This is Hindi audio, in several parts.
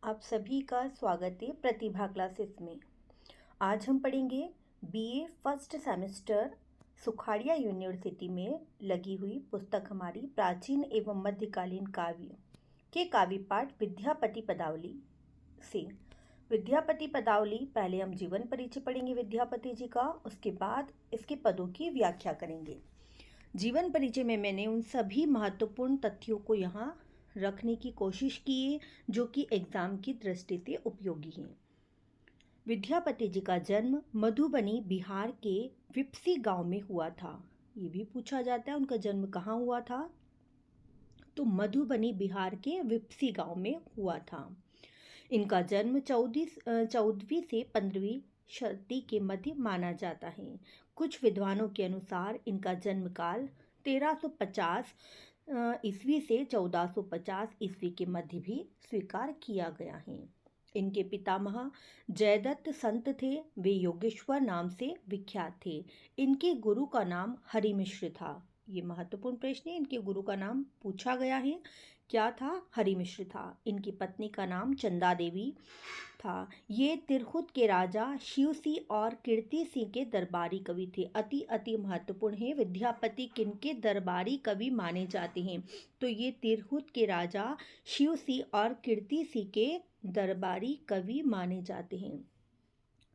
आप सभी का स्वागत है प्रतिभा क्लासेस में। आज हम पढ़ेंगे BA first semester Sukhadia university में लगी हुई पुस्तक हमारी प्राचीन एवं मध्यकालीन काव्य के काव्य पाठ विद्यापति पदावली से। विद्यापति पदावली पहले हम जीवन परिचय पढ़ेंगे विद्यापति जी का, उसके बाद इसके पदों की व्याख्या करेंगे। जीवन परिचय में मैंने उन सभी महत्वपूर्ण तथ्यों को यहाँ रखने की कोशिश की है जो कि एग्जाम की दृष्टि से उपयोगी हैं। विद्यापति जी का जन्म मधुबनी बिहार के विप्सी गांव में हुआ था। ये भी पूछा जाता है उनका जन्म कहाँ हुआ था, तो मधुबनी बिहार के विप्सी गांव में हुआ था। इनका जन्म 14वीं से 15वीं शताब्दी के मध्य माना जाता है। कुछ विद्वानों के अनुसार इनका जन्म काल 1350 ईस्वी से 1450 ईस्वी के मध्य भी स्वीकार किया गया है। इनके पितामह जयदत्त संत थे, वे योगेश्वर नाम से विख्यात थे। इनके गुरु का नाम हरिमिश्र था। ये महत्वपूर्ण प्रश्न है, इनके गुरु का नाम पूछा गया है, क्या था? हरिमिश्र था। इनकी पत्नी का नाम चंदा देवी था। ये तिरहुत के राजा शिव सिंह और कीर्ति सिंह के दरबारी कवि थे। अति महत्वपूर्ण है, विद्यापति किनके दरबारी कवि माने जाते हैं? तो ये तिरहुत के राजा शिव सिंह और कीर्ति सिंह के दरबारी कवि माने जाते हैं।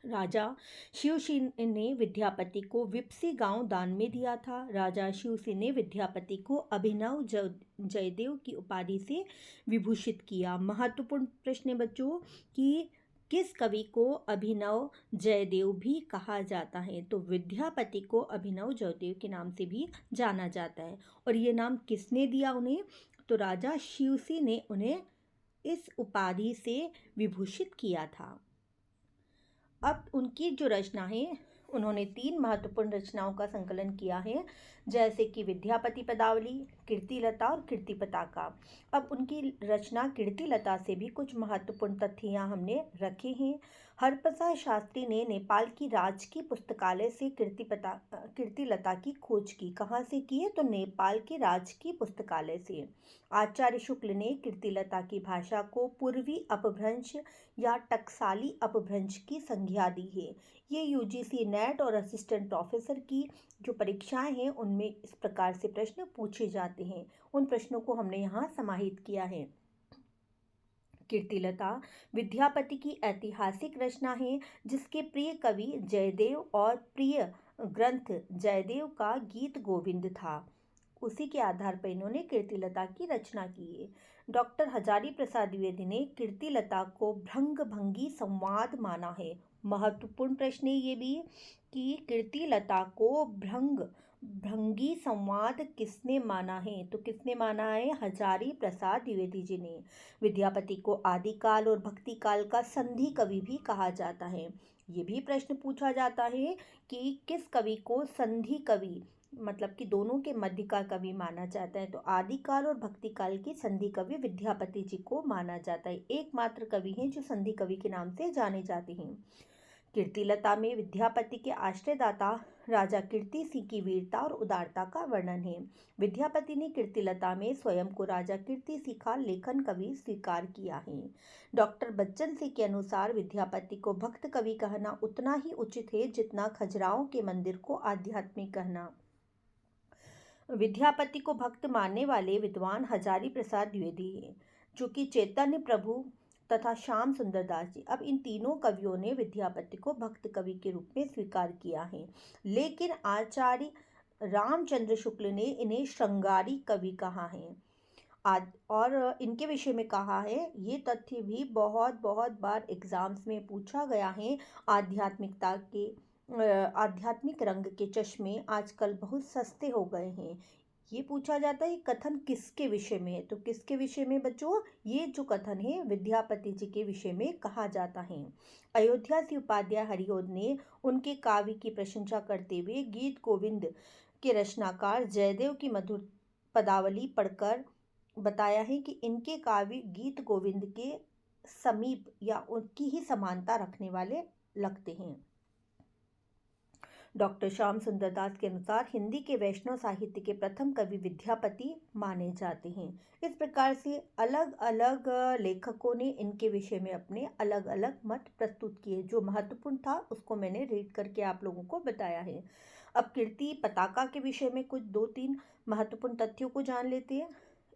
राजा शिव सिंह ने विद्यापति को विप्सी गांव दान में दिया था। राजा शिव सिंह ने विद्यापति को अभिनव जयदेव की उपाधि से विभूषित किया। महत्वपूर्ण प्रश्न है बच्चों कि किस कवि को अभिनव जयदेव भी कहा जाता है? तो विद्यापति को अभिनव जयदेव के नाम से भी जाना जाता है। और ये नाम किसने दिया उन्हें? तो राजा शिव सिंह ने उन्हें इस उपाधि से विभूषित किया था। अब उनकी जो रचना है, उन्होंने 3 महत्वपूर्ण रचनाओं का संकलन किया है, जैसे कि विद्यापति पदावली, कीर्तिलता और कीर्ति पताका। अब उनकी रचना कीर्तिलता से भी कुछ महत्वपूर्ण तथ्य यहाँ हमने रखे हैं। हरप्रसाद शास्त्री ने नेपाल की राजकीय पुस्तकालय से कीर्तिलता की खोज की। कहाँ से की है? तो नेपाल के राजकीय पुस्तकालय से। आचार्य शुक्ल ने कीर्तिलता की भाषा को पूर्वी अपभ्रंश या टकसाली अपभ्रंश की संज्ञा दी है। ये यूजीसी नेट और असिस्टेंट प्रोफेसर की जो परीक्षाएं हैं उनमें इस प्रकार से प्रश्न पूछे जाते हैं। उन प्रश्नों को हमने यहाँ समाहित किया है। कीर्तिलता विद्यापति की ऐतिहासिक रचना है, जिसके प्रिय कवि जयदेव और प्रिय ग्रंथ जयदेव का गीत गोविंद था। उसी के आधार पर इन्होंने कीर्तिलता की रचना की है। डॉक्टर हजारी प्रसाद द्विवेदी ने कीर्तिलता को भृंग भंगी संवाद माना है। महत्वपूर्ण प्रश्न है ये भी कि कीर्तिलता को भृंगी संवाद किसने माना है? तो किसने माना है? हजारी प्रसाद द्विवेदी जी ने। विद्यापति को आदिकाल और भक्ति काल का संधि कवि भी कहा जाता है। ये भी प्रश्न पूछा जाता है कि किस कवि को संधि कवि, मतलब कि दोनों के मध्य का कवि माना जाता है? तो आदिकाल और भक्ति काल की संधि कवि विद्यापति जी को माना जाता है। एकमात्र कवि हैं जो संधि कवि के नाम से जाने जाते हैं। कीर्तिलता में विद्यापति के आश्रयदाता राजा कीर्ति सिंह की वीरता और उदारता का वर्णन है। विद्यापति ने कीर्तिलता में स्वयं को राजा कीर्ति सिंह का लेखन कवि स्वीकार किया है। डॉक्टर बच्चन सिंह के अनुसार विद्यापति को भक्त कवि कहना उतना ही उचित है जितना खजुराहो के मंदिर को आध्यात्मिक कहना। विद्यापति को भक्त मानने वाले विद्वान हजारी प्रसाद द्विवेदी हैं, जो कि चैतन्य प्रभु तथा श्याम सुंदर दास जी। अब इन तीनों कवियों ने विद्यापति को भक्त कवि के रूप में स्वीकार किया है, लेकिन आचार्य रामचंद्र शुक्ल ने इन्हें श्रृंगारी कवि कहा है और इनके विषय में कहा है। ये तथ्य भी बहुत बार एग्जाम्स में पूछा गया है। आध्यात्मिक रंग के चश्मे आजकल बहुत सस्ते हो गए हैं। ये पूछा जाता है कथन किसके विषय में है? तो किसके विषय में बच्चों? ये जो कथन है विद्यापति जी के विषय में कहा जाता है। अयोध्या से उपाध्याय हरिओद ने उनके काव्य की प्रशंसा करते हुए गीत गोविंद के रचनाकार जयदेव की मधुर पदावली पढ़कर बताया है कि इनके काव्य गीत गोविंद के समीप या उनकी ही समानता रखने वाले लगते हैं। डॉक्टर श्याम सुंदर दास के अनुसार हिंदी के वैष्णव साहित्य के प्रथम कवि विद्यापति माने जाते हैं। इस प्रकार से अलग अलग लेखकों ने इनके विषय में अपने अलग अलग मत प्रस्तुत किए। जो महत्वपूर्ण था उसको मैंने रीड करके आप लोगों को बताया है। अब कीर्ति पताका के विषय में कुछ 2-3 महत्वपूर्ण तथ्यों को जान लेते हैं।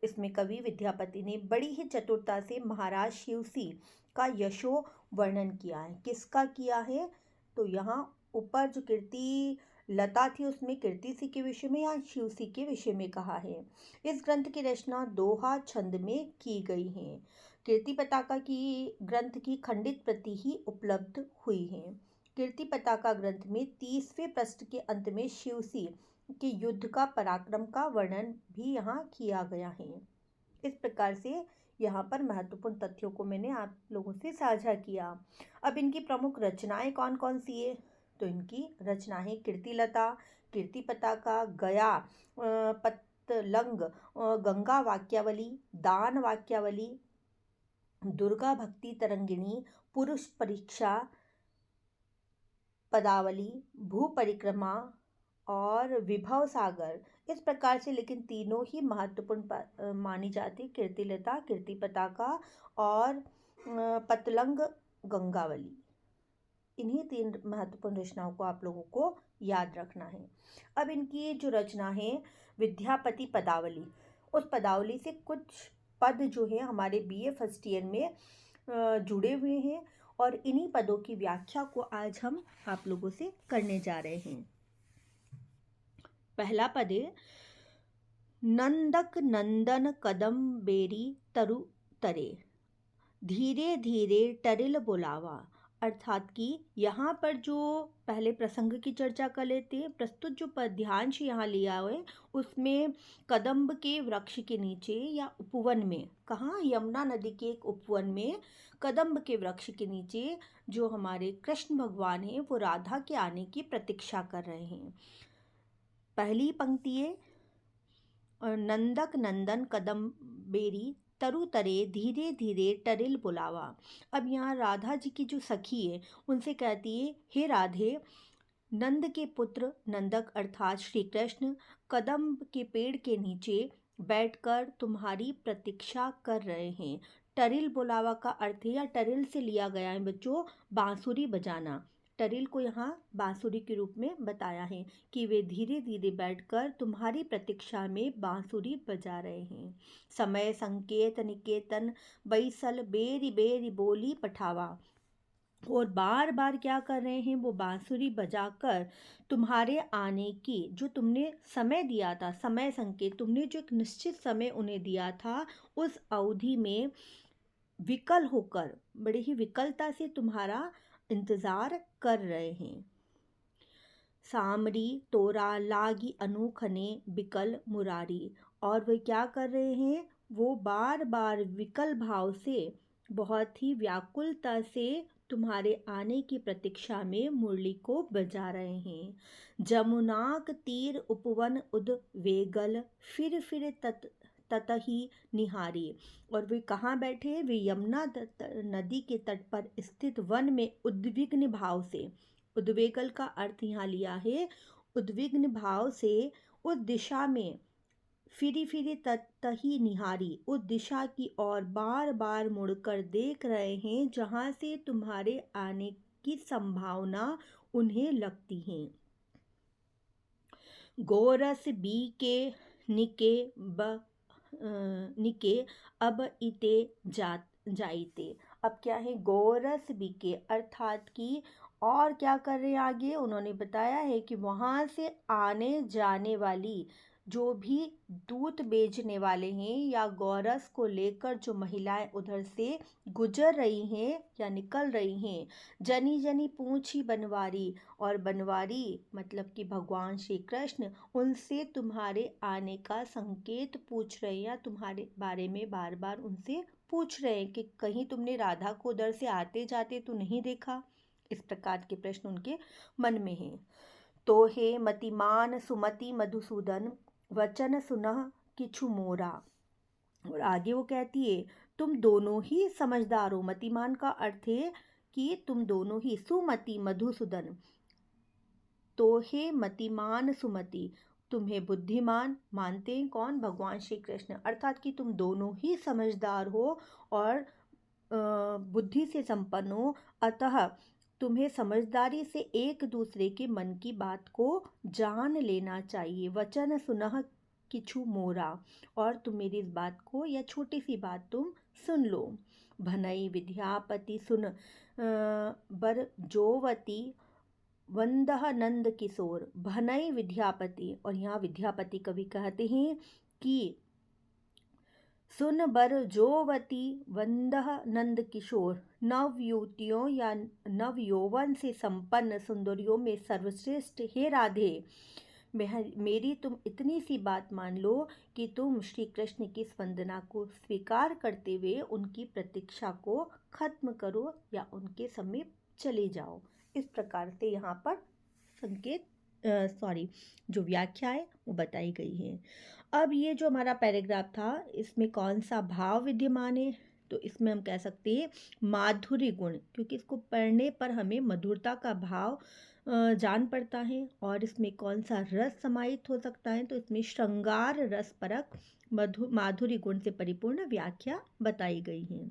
इसमें कवि विद्यापति ने बड़ी ही चतुरता से महाराज शिवसी का यशो वर्णन किया है। किसका किया है? तो यहाँ ऊपर जो कीर्ति लता थी उसमें कीर्ति के विषय में या शिवसी के विषय में कहा है। इस ग्रंथ की रचना दोहा छंद में की गई है। कीर्ति पताका की ग्रंथ की खंडित प्रति ही उपलब्ध हुई है। कीर्ति पताका ग्रंथ में 30वें पृष्ठ के अंत में शिवसी के युद्ध का पराक्रम का वर्णन भी यहाँ किया गया है। इस प्रकार से यहाँ पर महत्वपूर्ण तथ्यों को मैंने आप लोगों से साझा किया। अब इनकी प्रमुख रचनाएं कौन कौन सी है? तो इनकी रचनाएं कीर्तिलता, कीर्ति पताका, गया, पतलंग, गंगा वाक्यावली, दान वाक्यावली, दुर्गा भक्ति तरंगिणी, पुरुष परीक्षा पदावली, भू परिक्रमा और विभव सागर। इस प्रकार से लेकिन तीनों ही महत्वपूर्ण मानी जाती, कीर्तिलता, कीर्ति पताका और पतलंग गंगावली। इन्हीं 3 महत्वपूर्ण रचनाओं को आप लोगों को याद रखना है। अब इनकी जो रचना है विद्यापति पदावली, उस पदावली से कुछ पद जो है हमारे बीए फर्स्ट ईयर में जुड़े हुए हैं और इन्हीं पदों की व्याख्या को आज हम आप लोगों से करने जा रहे हैं। पहला पद है नंदक नंदन कदम बेरी तरु तरे, धीरे धीरे टरिल बुलावा। अर्थात कि यहाँ पर जो पहले प्रसंग की चर्चा कर लेते हैं। प्रस्तुत जो पद्यांश यहाँ लिया है उसमें कदम्ब के वृक्ष के नीचे या उपवन में, कहाँ? यमुना नदी के एक उपवन में कदम्ब के वृक्ष के नीचे जो हमारे कृष्ण भगवान हैं वो राधा के आने की प्रतीक्षा कर रहे हैं। पहली पंक्ति है नंदक नंदन कदम बेरी तरु तरे, धीरे धीरे टरिल बुलावा। अब यहाँ राधा जी की जो सखी है उनसे कहती है, हे राधे, नंद के पुत्र नंदक अर्थात श्री कृष्ण कदम्ब के पेड़ के नीचे बैठकर तुम्हारी प्रतीक्षा कर रहे हैं। टरिल बुलावा का अर्थ है, या टरिल से लिया गया है बच्चों बांसुरी बजाना। टरिल को यहाँ बांसुरी के रूप में बताया है कि वे धीरे धीरे बैठकर तुम्हारी प्रतीक्षा में बांसुरी बजा रहे हैं। समय संकेत निकेतन बैसल बेरी बेरी बोली पठावा। और बार बार क्या कर रहे हैं? वो बांसुरी बजाकर तुम्हारे आने की जो तुमने समय दिया था, समय संकेत, तुमने जो एक निश्चित समय उन्हें दिया था उस अवधि में विकल होकर, बड़े ही विकलता से तुम्हारा इंतजार कर रहे हैं। सामरी तोरा लागी अनूखने बिकल मुरारी। और वे क्या कर रहे हैं? वो बार बार विकल भाव से, बहुत ही व्याकुलता से तुम्हारे आने की प्रतीक्षा में मुरली को बजा रहे हैं। जमुनाक तीर उपवन उद्वेगल, फिर ततही निहारी। और वे कहाँ बैठे हैं? वे यमुना नदी के तट पर स्थित वन में उद्विग्न भाव से, उद्वेगल का अर्थ यहाँ लिया है उद्विग्न भाव से, उस दिशा में फिरी ततही निहारी, उस दिशा की ओर बार बार मुड़कर देख रहे हैं जहाँ से तुम्हारे आने की संभावना उन्हें लगती है। गोरस बी के निके अब इते जाइते। अब क्या है? गोरस बिके अर्थात कि और क्या कर रहे हैं आगे? उन्होंने बताया है कि वहाँ से आने जाने वाली जो भी दूध बेचने वाले हैं या गोरस को लेकर जो महिलाएं उधर से गुजर रही हैं या निकल रही हैं, जनी जनी पूछी बनवारी, और बनवारी मतलब कि भगवान श्री कृष्ण उनसे तुम्हारे आने का संकेत पूछ रहे हैं या तुम्हारे बारे में बार बार उनसे पूछ रहे हैं कि कहीं तुमने राधा को उधर से आते जाते तो नहीं देखा। इस प्रकार के प्रश्न उनके मन में हैं। तो हे मतिमान सुमति मधुसूदन, वचन सुनह किछु मोरा। और आगे वो कहती है तुम दोनों ही समझदार हो। मतिमान का अर्थ है कि तुम दोनों ही, सुमति मधुसूदन, तोहे मतिमान सुमति, तुम्हें बुद्धिमान मानते हैं कौन? भगवान श्री कृष्ण। अर्थात कि तुम दोनों ही समझदार हो और बुद्धि से संपन्न हो, अतः तुम्हें समझदारी से एक दूसरे के मन की बात को जान लेना चाहिए। वचन सुनह किछु मोरा, और तुम मेरी इस बात को या छोटी सी बात तुम सुन लो। भनई विद्यापति सुन बर जोवती, वंदह नंद किशोर। भनई विद्यापति, और यहाँ विद्यापति कवि कहते हैं कि सुन बर जोवती वंदह नंद किशोर, नव युवतियों या नव यौवन से संपन्न सुंदरियों में सर्वश्रेष्ठ हे राधे, मेरी तुम इतनी सी बात मान लो कि तुम श्री कृष्ण की इस वंदना को स्वीकार करते हुए उनकी प्रतीक्षा को खत्म करो या उनके समीप चले जाओ। इस प्रकार से यहाँ पर संकेत जो व्याख्या है वो बताई गई है। अब ये जो हमारा पैराग्राफ था, इसमें कौन सा भाव विद्यमान है? तो इसमें हम कह सकते हैं माधुर्य गुण, क्योंकि इसको पढ़ने पर हमें मधुरता का भाव जान पड़ता है। और इसमें कौन सा रस समाहित हो सकता है? तो इसमें श्रृंगार रस परक माधुर्य गुण से परिपूर्ण व्याख्या बताई गई है।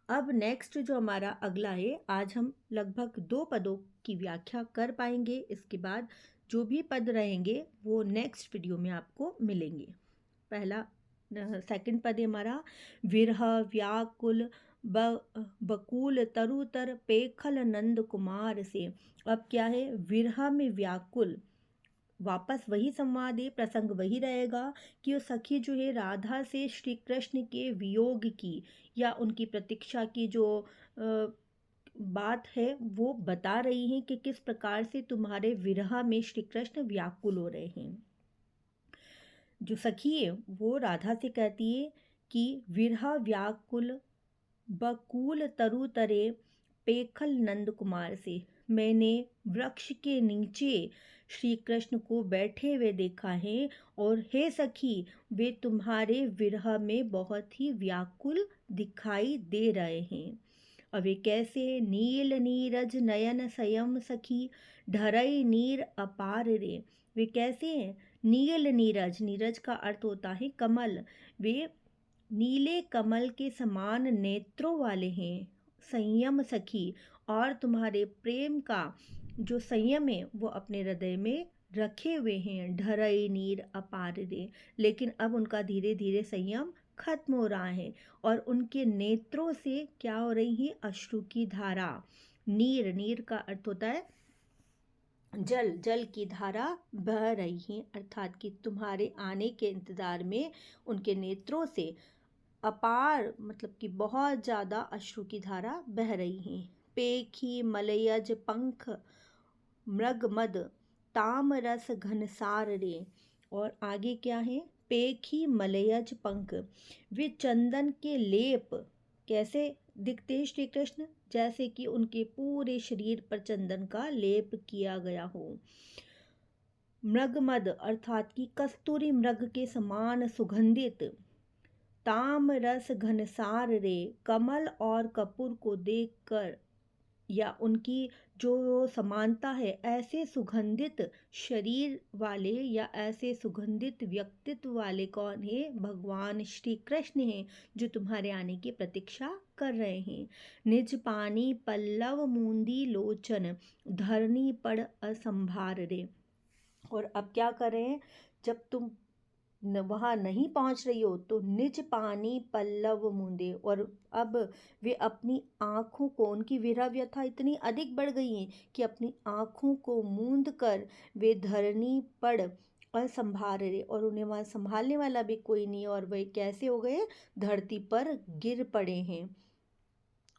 अब नेक्स्ट जो हमारा अगला है, आज हम लगभग 2 पदों की व्याख्या कर पाएंगे। इसके बाद जो भी पद रहेंगे वो नेक्स्ट वीडियो में आपको मिलेंगे। पहला सेकंड पद है हमारा विरह व्याकुल बकुल तरुतर पेखल नंद कुमार से। अब क्या है? विरह में व्याकुल, वापस वही संवाद है, प्रसंग वही रहेगा कि वो सखी जो है राधा से श्री कृष्ण के वियोग की या उनकी प्रतीक्षा की जो बात है वो बता रही हैं कि किस प्रकार से तुम्हारे विरह में श्री कृष्ण व्याकुल हो रहे हैं। जो सखी है वो राधा से कहती है कि विरह व्याकुल बकुल तरु तरे पेखल नंद कुमार से, मैंने वृक्ष के नीचे श्री कृष्ण को बैठे हुए देखा है और हे सखी वे तुम्हारे विरह में बहुत ही व्याकुल दिखाई दे रहे हैं। अब वे कैसे? नील नीरज नयन संयम सखी ढरई नीर अपार रे। वे कैसे हैं? नील नीरज, नीरज का अर्थ होता है कमल, वे नीले कमल के समान नेत्रों वाले हैं। संयम सखी, और तुम्हारे प्रेम का जो संयम है वो अपने हृदय में रखे हुए हैं। ढरई नीर अपार रे, लेकिन अब उनका धीरे धीरे संयम खत्म हो रहा है और उनके नेत्रों से क्या हो रही है? अश्रु की धारा। नीर, नीर का अर्थ होता है जल, जल की धारा बह रही है, अर्थात कि तुम्हारे आने के इंतजार में उनके नेत्रों से अपार मतलब कि बहुत ज़्यादा अश्रु की धारा बह रही है। पेखी मलयज पंख मृगमद ताम रस घनसार रे, और आगे क्या है? पेखी मलयज पंख, वे चंदन के लेप कैसे दिखते हैं श्री कृष्ण? जैसे कि उनके पूरे शरीर पर चंदन का लेप किया गया हो। मृगमद अर्थात कि कस्तूरी मृग के समान सुगंधित। ताम रस घनसार रे, कमल और कपूर को देखकर या उनकी जो समानता है, ऐसे सुगंधित शरीर वाले या ऐसे सुगंधित व्यक्तित्व वाले कौन है? भगवान श्री कृष्ण हैं, जो तुम्हारे आने की प्रतीक्षा कर रहे हैं। निज पानी पल्लव मूंदी लोचन धरनी पड़ असंभार रे, और अब क्या कर रहे हैं? जब तुम वहाँ नहीं पहुँच रही हो तो निज पानी पल्लव मूंदे, और अब वे अपनी आँखों को, उनकी विरह व्यथा इतनी अधिक बढ़ गई है कि अपनी आँखों को मूंद कर वे धरनी पड़ असंभार रहे, और उन्हें वहाँ संभालने वाला भी कोई नहीं, और वे कैसे हो गए? धरती पर गिर पड़े हैं।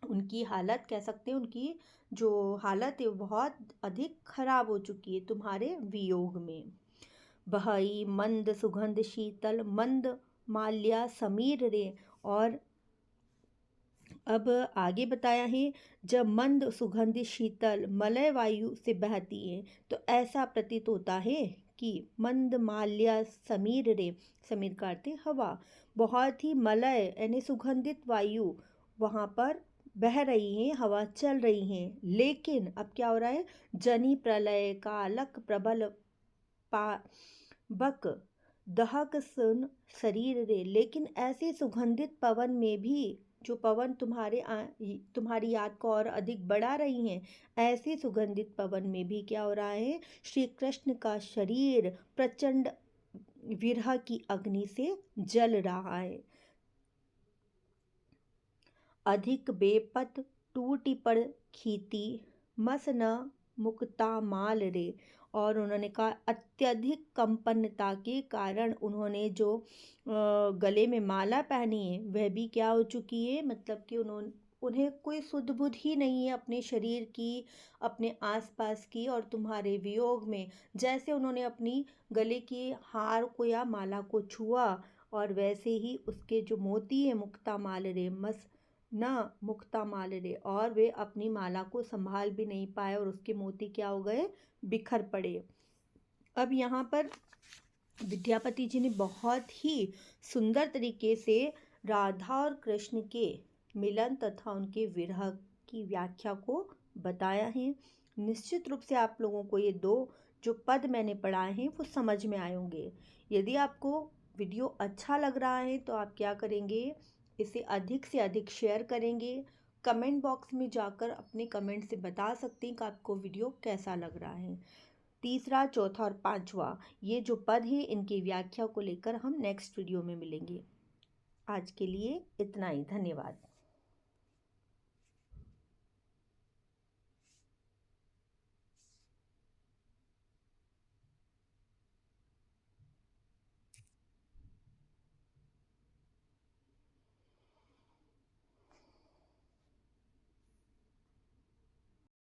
उनकी हालत कह सकते हैं, उनकी जो हालत है वो बहुत अधिक खराब हो चुकी है तुम्हारे वियोग में। बहई मंद सुगंध शीतल मंद माल्या समीर रे, और अब आगे बताया है जब मंद सुगंध शीतल मलय वायु से बहती है तो ऐसा प्रतीत होता है कि मंद माल्या समीर रे, समीर का अर्थ है हवा, बहुत ही मलय यानी सुगंधित वायु वहाँ पर बह रही हैं, हवा चल रही हैं, लेकिन अब क्या हो रहा है, जनि प्रलय कालक प्रबल पावक दहक सुन शरीर रे। लेकिन ऐसे सुगंधित पवन में भी, जो पवन तुम्हारी याद को और अधिक बढ़ा रही हैं, ऐसे सुगंधित पवन में भी क्या हो रहा है, श्री कृष्ण का शरीर प्रचंड विरह की अग्नि से जल रहा है। अधिक बेपत टूटी पड़ खीती मस न मुक्ता माल रे। और उन्होंने कहा अत्यधिक कंपनता के कारण उन्होंने जो गले में माला पहनी है वह भी क्या हो चुकी है, मतलब कि उन्हें कोई सुध बुध ही नहीं है अपने शरीर की, अपने आसपास की। और तुम्हारे वियोग में जैसे उन्होंने अपनी गले की हार को या माला को छुआ, और वैसे ही उसके जो मोती है मुक्ता माल रे मस न मुक्ता माल रे, और वे अपनी माला को संभाल भी नहीं पाए और उसके मोती क्या हो गए, बिखर पड़े। अब यहाँ पर विद्यापति जी ने बहुत ही सुंदर तरीके से राधा और कृष्ण के मिलन तथा उनके विरह की व्याख्या को बताया है। निश्चित रूप से आप लोगों को ये दो जो पद मैंने पढ़ाए हैं वो समझ में आए होंगे। यदि आपको वीडियो अच्छा लग रहा है तो आप क्या करेंगे, इसे अधिक से अधिक शेयर करेंगे। कमेंट बॉक्स में जाकर अपने कमेंट से बता सकते हैं कि आपको वीडियो कैसा लग रहा है। तीसरा, चौथा और पांचवा ये जो पद है इनकी व्याख्या को लेकर हम नेक्स्ट वीडियो में मिलेंगे। आज के लिए इतना ही, धन्यवाद।